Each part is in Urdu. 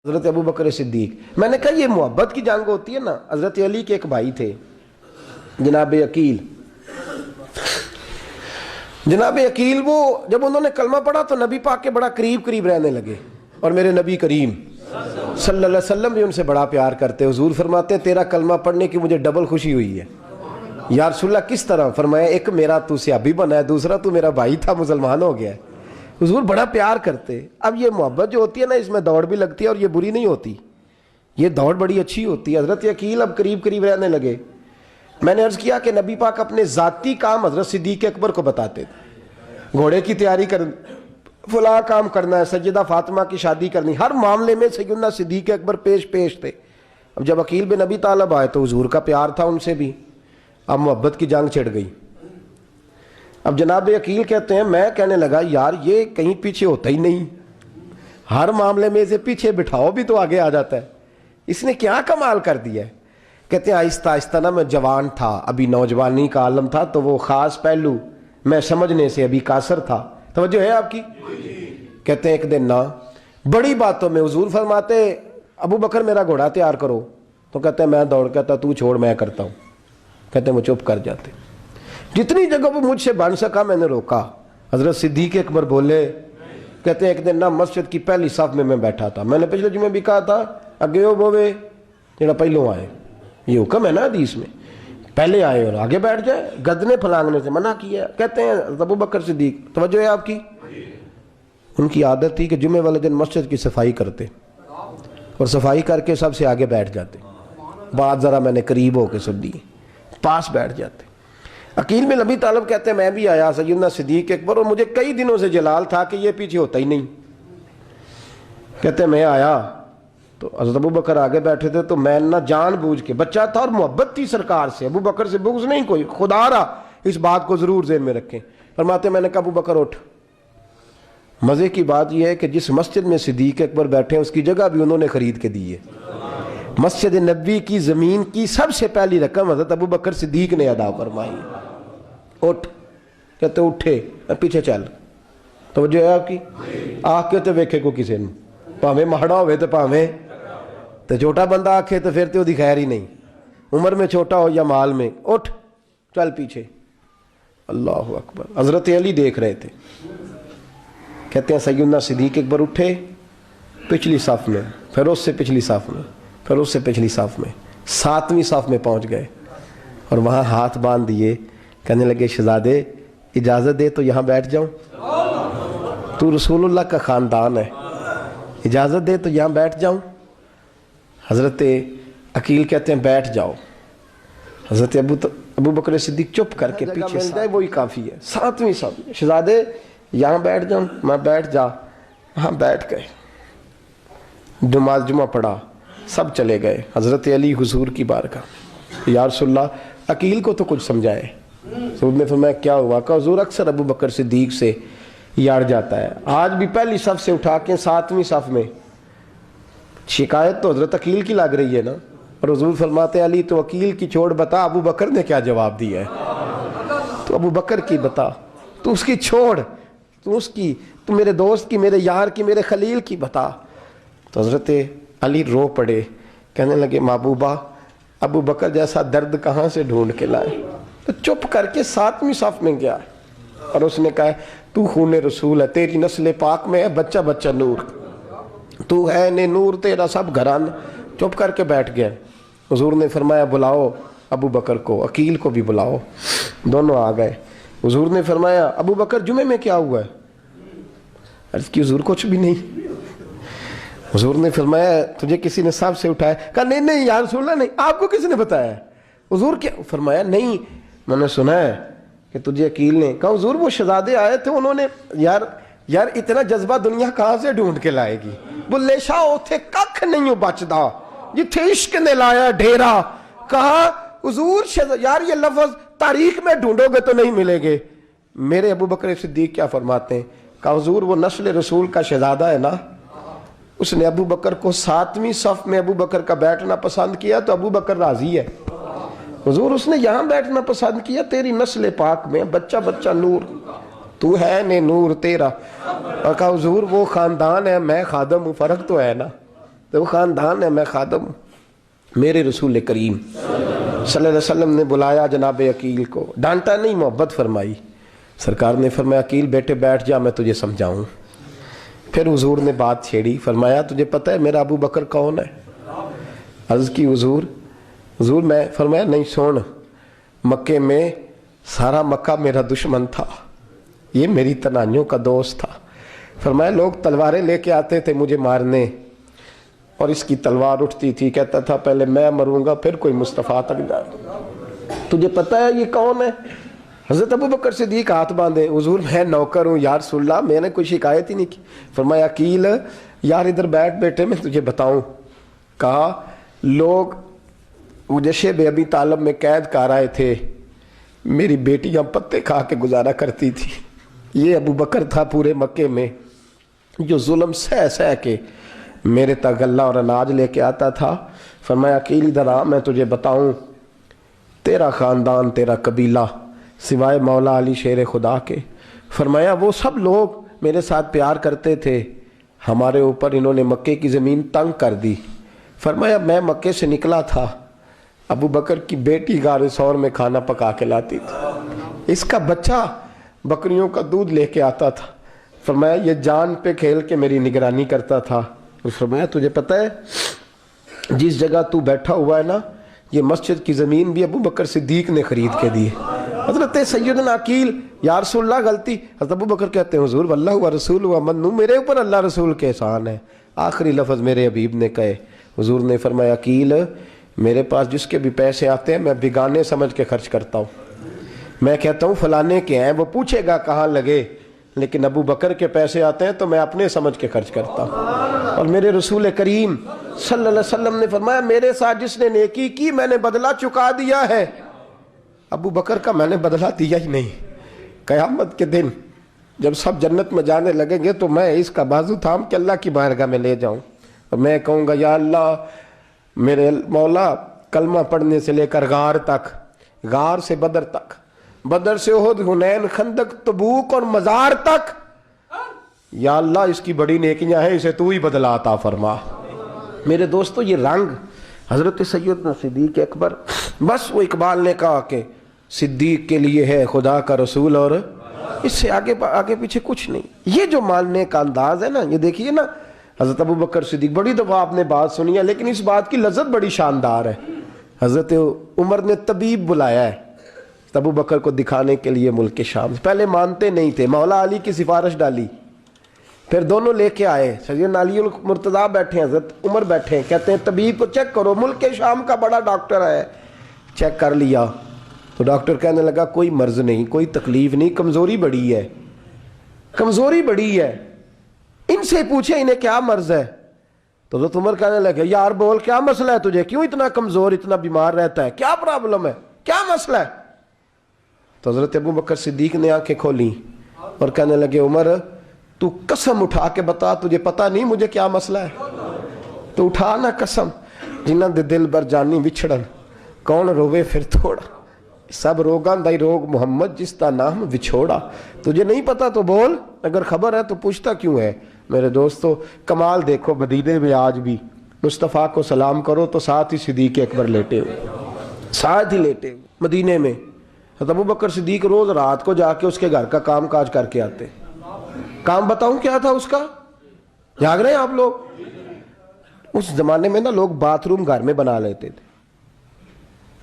حضرت ابو بکر صدیق. میں نے کہا یہ محبت کی جنگ ہوتی ہے نا. حضرت علی کے ایک بھائی تھے جناب عقیل. جناب عقیل وہ جب انہوں نے کلمہ پڑھا تو نبی پاک کے بڑا قریب رہنے لگے, اور میرے نبی کریم صلی اللہ علیہ وسلم بھی ان سے بڑا پیار کرتے. حضور فرماتے ہیں تیرا کلمہ پڑھنے کی مجھے ڈبل خوشی ہوئی ہے. یا رسول اللہ کس طرح؟ فرمایا ایک میرا تو صحابی بنا ہے, دوسرا تو میرا بھائی تھا مسلمان ہو گیا ہے. حضور بڑا پیار کرتے. اب یہ محبت جو ہوتی ہے نا اس میں دوڑ بھی لگتی ہے, اور یہ بری نہیں ہوتی, یہ دوڑ بڑی اچھی ہوتی ہے. حضرت عقیل اب قریب رہنے لگے. میں نے عرض کیا کہ نبی پاک اپنے ذاتی کام حضرت صدیق اکبر کو بتاتے تھے. گھوڑے کی تیاری کر, فلاں کام کرنا ہے, سیدہ فاطمہ کی شادی کرنی, ہر معاملے میں سیدنا صدیق اکبر پیش تھے. اب جب عقیل بن ابی طالب آئے تو حضور کا پیار تھا ان سے بھی. اب محبت کی جنگ چھڑ گئی. اب جناب عقیل کہتے ہیں میں کہنے لگا یار یہ کہیں پیچھے ہوتا ہی نہیں, ہر معاملے میں اسے پیچھے بٹھاؤ بھی تو آگے آ جاتا ہے, اس نے کیا کمال کر دیا ہے. کہتے ہیں آہستہ نا میں جوان تھا, ابھی نوجوانی کا عالم تھا, تو وہ خاص پہلو میں سمجھنے سے ابھی قاصر تھا. توجہ ہے آپ کی؟ کہتے ہیں ایک دن نا بڑی باتوں میں حضور فرماتے ابو بکر میرا گھوڑا تیار کرو, تو کہتے ہیں میں دوڑ کہتا تو چھوڑ میں کرتا ہوں. کہتے ہیں وہ چپ کر جاتے. جتنی جگہ وہ مجھ سے بن سکا میں نے روکا. حضرت صدیق اکبر بولے, کہتے ہیں ایک دن نا مسجد کی پہلی صف میں بیٹھا تھا. میں نے پچھلے جمعے بھی کہا تھا اگے ہو بوے جڑا پہلوں آئے, یہ حکم ہے نا حدیث میں, پہلے آئے اور آگے بیٹھ جائے, گدنے پھلانگنے سے منع کیا. کہتے ہیں ابو بکر صدیق, توجہ ہے آپ کی, ان کی عادت تھی کہ جمعے والے دن مسجد کی صفائی کرتے اور صفائی کر کے سب سے آگے بیٹھ جاتے. بات ذرا میں نے قریب ہو کے سن لی, پاس بیٹھ جاتے. عقیل بن ابی طالب کہتے ہیں میں بھی آیا سیدنا صدیق اکبر, اور مجھے کئی دنوں سے جلال تھا کہ یہ پیچھے ہوتا ہی نہیں. کہتے ہیں میں آیا تو حضرت ابو بکر آگے بیٹھے تھے, تو میں نہ جان بوجھ کے, بچہ تھا اور محبت تھی سرکار سے, ابو بکر سے بغض نہیں کوئی, خدا را اس بات کو ضرور ذہن میں رکھیں. فرماتے میں نے کہا ابو بکر اٹھ. مزے کی بات یہ ہے کہ جس مسجد میں صدیق اکبر بیٹھے ہیں اس کی جگہ بھی انہوں نے خرید کے دی ہے. مسجد نبوی کی زمین کی سب سے پہلی رقم حضرت ابو بکر صدیق نے ادا فرمائی. اٹھ. کہتے اٹھے, پیچھے چل. توجہ ہے آپ کی؟ آکھ کے تو ویکھے کو کسی نے, پاویں ماڑا ہوئے تو پاویں تو چھوٹا بندہ آکھے تو پھر تو دی خیر ہی نہیں, عمر میں چھوٹا ہو یا مال میں. اٹھ چل پیچھے. اللہ اکبر. حضرت علی دیکھ رہے تھے. کہتے ہیں سیدنا صدیق اکبر اٹھے, پچھلی صف میں, پھر اس سے پچھلی صف میں, پھر اس سے پچھلی صف میں, 7ویں صف میں پہنچ گئے, اور وہاں ہاتھ باندھ دیے. کہنے لگے شہزادے اجازت دے تو یہاں بیٹھ جاؤں, تو رسول اللہ کا خاندان ہے, اجازت دے تو یہاں بیٹھ جاؤں. حضرت عقیل کہتے ہیں بیٹھ جاؤ. حضرت ابو بکر صدیق چپ کر کے پیچھے مل جائے وہی کافی ہے. 7ویں صف, شہزادے یہاں بیٹھ جاؤں. میں بیٹھ جا. ہاں بیٹھ گئے. نماز جمعہ پڑھا, سب چلے گئے. حضرت علی حضور کی بارگاہ, یا رسول اللہ عقیل کو تو کچھ سمجھائے. حضور نے فرمایا کیا ہوا؟ کہ حضور اکثر ابو بکر صدیق سے یاڑ جاتا ہے, آج بھی پہلی صف سے اٹھا کے 7ویں صف میں. شکایت تو حضرت عقیل کی لگ رہی ہے نا, اور حضور فرماتے ہیں علی تو عقیل کی چھوڑ, بتا ابو بکر نے کیا جواب دیا ہے. تو ابو بکر کی بتا, تو اس کی چھوڑ, تو اس کی, تو میرے دوست کی, میرے یار کی, میرے خلیل کی بتا. تو حضرت علی رو پڑے. کہنے لگے محبوبہ ابو بکر جیسا درد کہاں سے ڈھونڈ کے لائے. تو چپ کر کے 7ویں صف میں گیا, اور اس نے کہا تو خون رسول ہے, تیری نسل پاک میں ہے بچہ نور, تو ہے نے نور, تیرا سب گھران. چپ کر کے بیٹھ گئے. حضور نے فرمایا بلاؤ ابو بکر کو, عقیل کو بھی بلاؤ. دونوں آ گئے. حضور نے فرمایا ابو بکر جمعے میں کیا ہوا ہے؟ عرض کی حضور کچھ بھی نہیں. حضور نے فرمایا تجھے کسی نے صف سے اٹھایا؟ کہا نہیں یا رسول اللہ نہیں. آپ کو کس نے بتایا؟ حضور کیا؟ فرمایا نہیں میں نے سنا ہے کہ تجھے عقیل نے. کہا حضور وہ شہزادے آئے تھے, انہوں نے یار اتنا جذبہ دنیا کہاں سے ڈھونڈ کے لائے گی. بلے شاہ اوتھے ککھ نہیں بچدا جتھے عشق نے لایا ڈھیرا. کہا حضور یار یہ لفظ تاریخ میں ڈھونڈو گے تو نہیں ملے گے. میرے ابو بکر صدیق کیا فرماتے ہیں؟ کہا حضور وہ نسل رسول کا شہزادہ ہے نا, اس نے ابو بکر کو 7ویں صف میں ابو بکر کا بیٹھنا پسند کیا تو ابو بکر راضی ہے. حضور اس نے یہاں بیٹھنا پسند کیا, تیری نسل پاک میں بچہ نور, تو ہے نے نور تیرا. اور کہا حضور وہ خاندان ہے, میں خادم ہوں, فرق تو ہے نا. تو وہ خاندان ہے، میں خادم ہوں۔ میرے رسول کریم صلی اللہ علیہ وسلم نے بلایا جناب عقیل کو، ڈانٹا نہیں، محبت فرمائی۔ سرکار نے فرمایا عقیل بیٹے بیٹھ جا، میں تجھے سمجھاؤں۔ پھر حضور نے بات چھیڑی، فرمایا تجھے پتہ ہے میرا ابو بکر کون ہے؟ عرض کی حضور میں، فرمایا نہیں سن، مکے میں سارا مکہ میرا دشمن تھا، یہ میری تنائیوں کا دوست تھا۔ فرمایا لوگ تلواریں لے کے آتے تھے مجھے مارنے، اور اس کی تلوار اٹھتی تھی، کہتا تھا پہلے میں مروں گا پھر کوئی مصطفیٰ تک جائے۔ تجھے پتہ ہے یہ کون ہے؟ حضرت ابو بکر صدیق ہاتھ باندھے، حضور میں نوکر ہوں یا رسول اللہ، میں نے کوئی شکایت ہی نہیں کی۔ فرمایا عقیل یار ادھر بیٹھ بیٹے، میں تجھے بتاؤں۔ کہا لوگ مجھے شیب ابی طالب میں قید کر آئے تھے، میری بیٹیاں پتے کھا کے گزارا کرتی تھی۔ یہ ابو بکر تھا پورے مکے میں جو ظلم سہ سہ کے میرے تک غلہ اور اناج لے کے آتا تھا۔ فرمایا عقیل ادھر آ، میں تجھے بتاؤں، تیرا خاندان تیرا قبیلہ سوائے مولا علی شیر خدا کے، فرمایا وہ سب لوگ میرے ساتھ پیار کرتے تھے، ہمارے اوپر انہوں نے مکے کی زمین تنگ کر دی۔ فرمایا میں مکے سے نکلا تھا، ابو بکر کی بیٹی غار ثور میں کھانا پکا کے لاتی تھی، اس کا بچہ بکریوں کا دودھ لے کے آتا تھا۔ فرمایا یہ جان پہ کھیل کے میری نگرانی کرتا تھا۔ فرمایا تجھے پتہ ہے جس جگہ تو بیٹھا ہوا ہے نا، یہ مسجد کی زمین بھی ابو بکر صدیق نے خرید کے دی۔ حضرت سیدنا عقیل یا رسول اللہ غلطی، حضرت ابو بکر کہتے ہیں حضور واللہ و رسول و منو، میرے اوپر اللہ رسول کے احسان ہے۔ آخری لفظ میرے حبیب نے کہے، حضور نے فرمایا عقیل میرے پاس جس کے بھی پیسے آتے ہیں میں بیگانے سمجھ کے خرچ کرتا ہوں، میں کہتا ہوں فلانے کے ہیں، وہ پوچھے گا کہاں لگے، لیکن ابو بکر کے پیسے آتے ہیں تو میں اپنے سمجھ کے خرچ کرتا ہوں۔ اور میرے رسول کریم صلی اللہ علیہ وسلم نے فرمایا میرے ساتھ جس نے نیکی کی میں نے بدلہ چکا دیا ہے، ابو بکر کا میں نے بدلہ دیا ہی نہیں۔ قیامت کے دن جب سب جنت میں جانے لگیں گے تو میں اس کا بازو تھام کے اللہ کی بارگاہ میں لے جاؤں اور میں کہوں گا یا اللہ میرے مولا، کلمہ پڑھنے سے لے کر غار تک، غار سے بدر تک، بدر سے احد، حنین، خندق، تبوک اور مزار تک، یا اللہ اس کی بڑی نیکیاں ہیں، اسے تو ہی بدلا عطا فرما۔ میرے دوستو یہ رنگ حضرت سیدنا صدیق اکبر، بس وہ اقبال نے کہا کہ صدیق کے لیے ہے خدا کا رسول اور اس سے آگے پیچھے کچھ نہیں۔ یہ جو ماننے کا انداز ہے نا، یہ دیکھیے نا، حضرت ابو بکر صدیق، بڑی دفعہ آپ نے بات سنی ہے لیکن اس بات کی لذت بڑی شاندار ہے۔ حضرت عمر نے طبیب بلایا ہے ابو بکر کو دکھانے کے لیے ملک شام، پہلے مانتے نہیں تھے، مولا علی کی سفارش ڈالی، پھر دونوں لے کے آئے، سیدنا علی المرتضیٰ بیٹھے ہیں، حضرت عمر بیٹھے ہیں، کہتے ہیں طبیب کو چیک کرو، ملک شام کا بڑا ڈاکٹر ہے۔ چیک کر لیا تو ڈاکٹر کہنے لگا کوئی مرض نہیں، کوئی تکلیف نہیں، کمزوری بڑی ہے، کمزوری بڑی ہے، ان سے پوچھے انہیں کیا مرض ہے۔ تو حضرت عمر کہنے لگے یار بول کیا مسئلہ ہے تجھے، کیوں اتنا کمزور، اتنا بیمار رہتا ہے، کیا پرابلم ہے، کیا مسئلہ ہے؟ تو حضرت ابو بکر صدیق نے آنکھیں کھولیں اور کہنے لگے عمر تو قسم اٹھا کے بتا، تجھے پتا نہیں مجھے کیا مسئلہ ہے؟ تو اٹھا نا قسم، جنہ دے دل بر جانی وچھڑن، کون روے پھر تھوڑا، سب روگاں دائی روگ محمد جس کا نام وچھوڑا۔ تجھے نہیں پتا تو بول، اگر خبر ہے تو پوچھتا کیوں ہے؟ میرے دوستو کمال دیکھو، مدینے میں آج بھی مصطفیٰ کو سلام کرو تو ساتھ ہی صدیق اکبر لیٹے ہوئے، ساتھ ہی لیٹے ہوئے مدینے میں۔ ابو بکر صدیق روز رات کو جا کے اس کے گھر کا کام کاج کر کے آتے۔ کام بتاؤں کیا تھا اس کا؟ جاگ رہے ہیں آپ لوگ؟ اس زمانے میں نا لوگ باتھ روم گھر میں بنا لیتے تھے،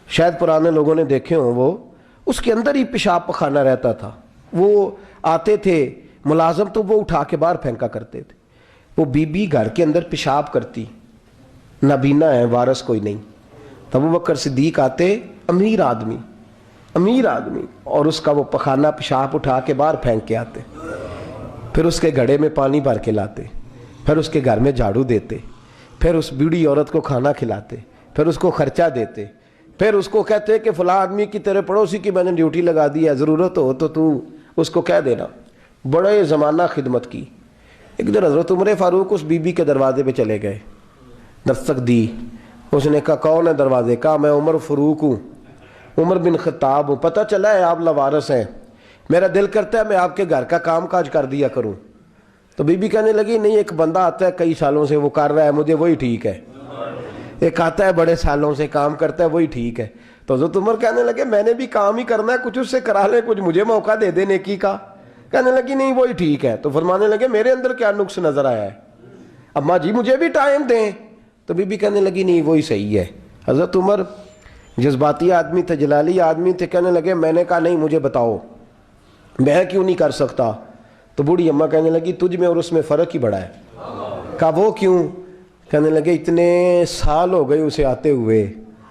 شاید پرانے لوگوں نے دیکھے ہوں، وہ اس کے اندر ہی پیشاب پخانا رہتا تھا، وہ آتے تھے ملازم تو وہ اٹھا کے باہر پھینکا کرتے تھے۔ وہ بی بی گھر کے اندر پیشاب کرتی، نابینا ہے، وارث کوئی نہیں، ابو بکر صدیق آتے، امیر آدمی، اور اس کا وہ پخانا پیشاب اٹھا کے باہر پھینک کے آتے، پھر اس کے گھڑے میں پانی بھر کے لاتے، پھر اس کے گھر میں جھاڑو دیتے، پھر اس بوڑھی عورت کو کھانا کھلاتے، پھر اس کو خرچہ دیتے، پھر اس کو کہتے کہ فلاں آدمی کی تیرے پڑوسی کی میں نے ڈیوٹی لگا دی ہے، ضرورت ہو تو اس کو کہہ دینا۔ بڑے زمانہ خدمت کی۔ ایک دن حضرت عمر فاروق اس بی بی کے دروازے پہ چلے گئے، دستک دی، اس نے کہا کون ہے دروازے؟ کہا میں عمر فاروق ہوں، عمر بن خطاب ہوں، پتہ چلا ہے آپ لوارث ہیں، میرا دل کرتا ہے میں آپ کے گھر کا کام کاج کر دیا کروں۔ تو بی بی کہنے لگی نہیں، ایک بندہ آتا ہے کئی سالوں سے وہ کر رہا ہے مجھے وہی ٹھیک ہے، ایک آتا ہے بڑے سالوں سے کام کرتا ہے وہی ٹھیک ہے۔ تو حضرت عمر کہنے لگے میں نے بھی کام ہی کرنا ہے، کچھ اس سے کرا لیں، کچھ مجھے موقع دے دے نیکی کا۔ کہنے لگی نہیں وہی ٹھیک ہے۔ تو فرمانے لگے میرے اندر کیا نقص نظر آیا ہے، اماں جی مجھے بھی ٹائم دیں۔ تو بی بی کہنے لگی نہیں وہی صحیح ہے۔ حضرت عمر جذباتی آدمی تھے، جلالی آدمی تھے، کہنے لگے میں نے کہا نہیں مجھے بتاؤ میں کیوں نہیں کر سکتا۔ تو بوڑھی اماں کہنے لگی تجھ میں اور اس میں فرق ہی بڑا ہے۔ کہا وہ کیوں؟ کہنے لگے اتنے سال ہو گئے اسے آتے ہوئے،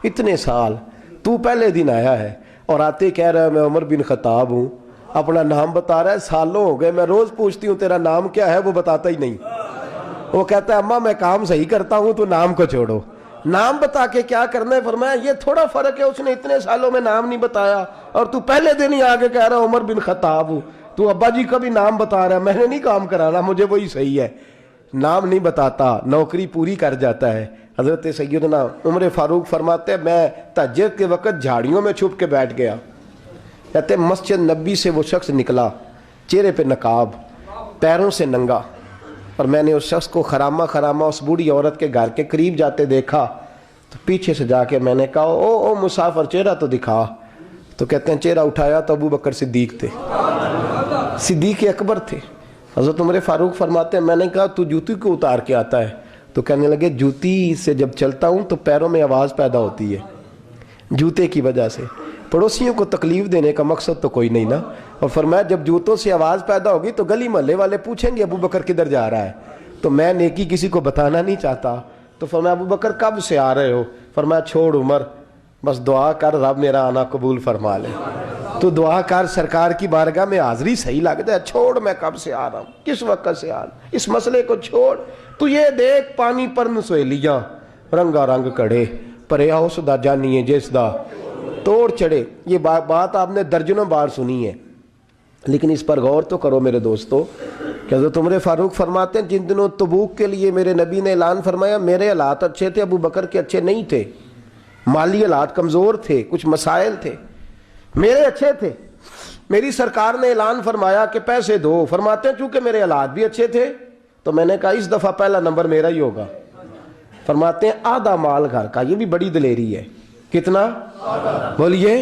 اتنے سال، تو پہلے دن آیا ہے اور آتے کہہ رہا ہے میں عمر بن خطاب ہوں، اپنا نام بتا رہا ہے، سالوں ہو گئے میں روز پوچھتی ہوں تیرا نام کیا ہے، وہ بتاتا ہی نہیں۔ وہ کہتا ہے اماں میں کام صحیح کرتا ہوں تو نام کو چھوڑو، نام بتا کے کیا کرنا ہے۔ فرمایا یہ تھوڑا فرق ہے، اس نے اتنے سالوں میں نام نہیں بتایا اور تو پہلے دن ہی آگے کہہ رہا عمر بن خطاب ہوں، تو ابا جی کا بھی نام بتا رہا ہے، میں نے نہیں کام کرانا، مجھے وہی صحیح ہے۔ نام نہیں بتاتا، نوکری پوری کر جاتا ہے۔ حضرت سیدنا عمر فاروق فرماتے ہیں میں تہجد کے وقت جھاڑیوں میں چھپ کے بیٹھ گیا، کہتے ہیں مسجد نبی سے وہ شخص نکلا، چہرے پہ نقاب، پیروں سے ننگا، اور میں نے اس شخص کو خرامہ خرامہ اس بوڑھی عورت کے گھر کے قریب جاتے دیکھا۔ تو پیچھے سے جا کے میں نے کہا او مسافر چہرہ تو دکھا۔ تو کہتے ہیں چہرہ اٹھایا تو ابو بکر صدیق تھے، صدیق اکبر تھے۔ حضرت عمر فاروق فرماتے ہیں میں نے کہا تو جوتی کو اتار کے آتا ہے؟ تو کہنے لگے جوتی سے جب چلتا ہوں تو پیروں میں آواز پیدا ہوتی ہے جوتے کی وجہ سے، پڑوسیوں کو تکلیف دینے کا مقصد تو کوئی نہیں نا۔ اور فرمایا جب جوتوں سے آواز پیدا ہوگی تو گلی محلے والے پوچھیں گے ابو بکر کدھر جا رہا ہے، تو میں نیکی کسی کو بتانا نہیں چاہتا۔ تو فرمایا ابو بکر کب سے آ رہے ہو؟ فرمایا چھوڑ عمر، بس دعا کر رب میرا آنا قبول فرما لے، تو دعا کر سرکار کی بارگاہ میں حاضری صحیح لگ جائے، چھوڑ میں کب سے آ رہا ہوں، کس وقت سے آ رہا ہوں، اس مسئلے کو چھوڑ، تو یہ دیکھ پانی پر نسویلیاں رنگا رنگ کڑے پرے آؤس دا جانیے جس دا توڑ چڑھے۔ یہ بات آپ نے درجنوں بار سنی ہے، لیکن اس پر غور تو کرو میرے دوستو کہ حضرت عمر فاروق فرماتے ہیں جن دنوں تبوک کے لیے میرے نبی نے اعلان فرمایا میرے حالات اچھے تھے، ابو بکر کے اچھے نہیں تھے، مالی حالات کمزور تھے، کچھ مسائل تھے، میرے اچھے تھے۔ میری سرکار نے اعلان فرمایا کہ پیسے دو، فرماتے ہیں چونکہ میرے حالات بھی اچھے تھے تو میں نے کہا اس دفعہ پہلا نمبر میرا ہی ہوگا۔ فرماتے ہیں آدھا مال گھر کا، یہ بھی بڑی دلیری ہے۔ کتنا؟ بولیے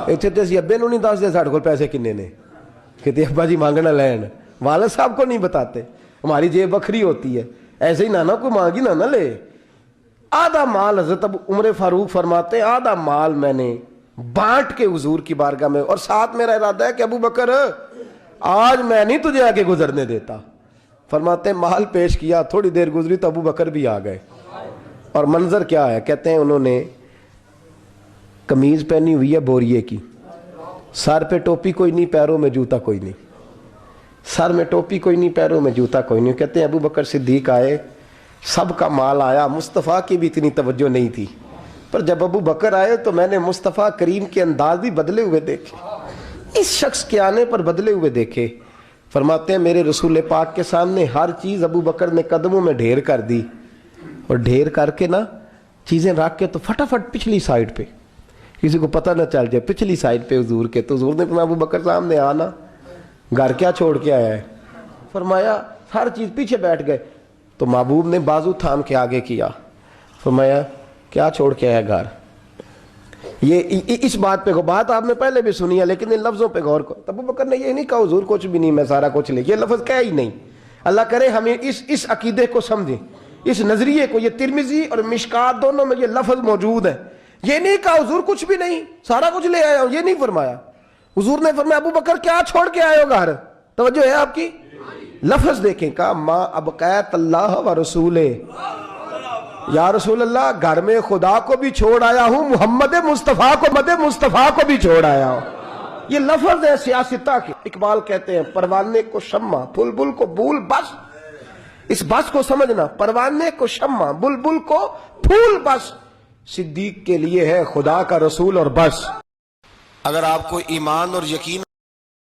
اتنے تو اسی ابے نو نہیں دس دے ساڑھے کو پیسے کنے نے، کہتے ابا جی مانگنا لین، والد صاحب کو نہیں بتاتے، ہماری جیب بکھری ہوتی ہے، ایسے ہی نانا کوئی مانگی نہ لے۔ آدھا مال حضرت عمر فاروق فرماتے ہیں آدھا مال میں نے بانٹ کے حضور کی بارگاہ میں، اور ساتھ میرا ارادہ ہے کہ ابو بکر آج میں نہیں تجھے آگے گزرنے دیتا۔ فرماتے ہیں مال پیش کیا، تھوڑی دیر گزری تو ابو بکر بھی آ گئے، اور منظر کیا ہے؟ کہتے ہیں انہوں نے قمیض پہنی ہوئی ہے بوریے کی، سر پہ ٹوپی کوئی نہیں، پیروں میں جوتا کوئی نہیں، سر میں ٹوپی کوئی نہیں، پیروں میں جوتا کوئی نہیں۔ کہتے ہیں ابو بکر صدیق آئے، سب کا مال آیا، مصطفیٰ کی بھی اتنی توجہ نہیں تھی، پر جب ابو بکر آئے تو میں نے مصطفیٰ کریم کے انداز بھی بدلے ہوئے دیکھے، اس شخص کے آنے پر بدلے ہوئے دیکھے۔ فرماتے ہیں میرے رسول پاک کے سامنے ہر چیز ابو بکر نے قدموں میں ڈھیر کر دی، اور ڈھیر کر کے نا چیزیں رکھ کے تو فٹافٹ پچھلی سائڈ پہ، کسی کو پتہ نہ چل جائے، پچھلی سائڈ پہ حضور کے۔ تو حضور نے فرمایا ابو بکر سامنے آنا، گھر کیا چھوڑ کے آیا ہے؟ فرمایا ہر چیز، پیچھے بیٹھ گئے۔ تو محبوب نے بازو تھام کے آگے کیا، فرمایا کیا چھوڑ کے آیا گھر؟ یہ اس بات پہ بات آپ نے پہلے بھی سنی ہے، لیکن ان لفظوں پہ غور کرو۔ ابو بکر نے یہ نہیں کہا حضور کچھ بھی نہیں میں سارا کچھ لے، یہ لفظ کہا ہی نہیں۔ اللہ کرے ہمیں اس عقیدے کو سمجھیں، اس نظریے کو۔ یہ ترمذی اور مشکات دونوں میں یہ لفظ موجود ہے۔ یہ نہیں کہا حضور کچھ بھی نہیں سارا کچھ لے آیا ہوں، یہ نہیں فرمایا۔ حضور نے فرمایا ابو بکر کیا چھوڑ کے آئے ہو گھر؟ توجہ ہے آپ کی؟ لفظ دیکھیں، کہا ما ابقیت اللہ و رسولہ، یا رسول اللہ گھر میں خدا کو بھی چھوڑ آیا ہوں، محمد مصطفیٰ کو بھی چھوڑ آیا ہوں۔ یہ لفظ ہے سیاستہ کے۔ اقبال کہتے ہیں پروانے کو شمع بلبل کو بھول، بس اس بس کو سمجھنا، پروانے کو شمع بلبل کو پھول، بس صدیق کے لیے ہے خدا کا رسول اور بس۔ اگر آپ کو ایمان اور یقین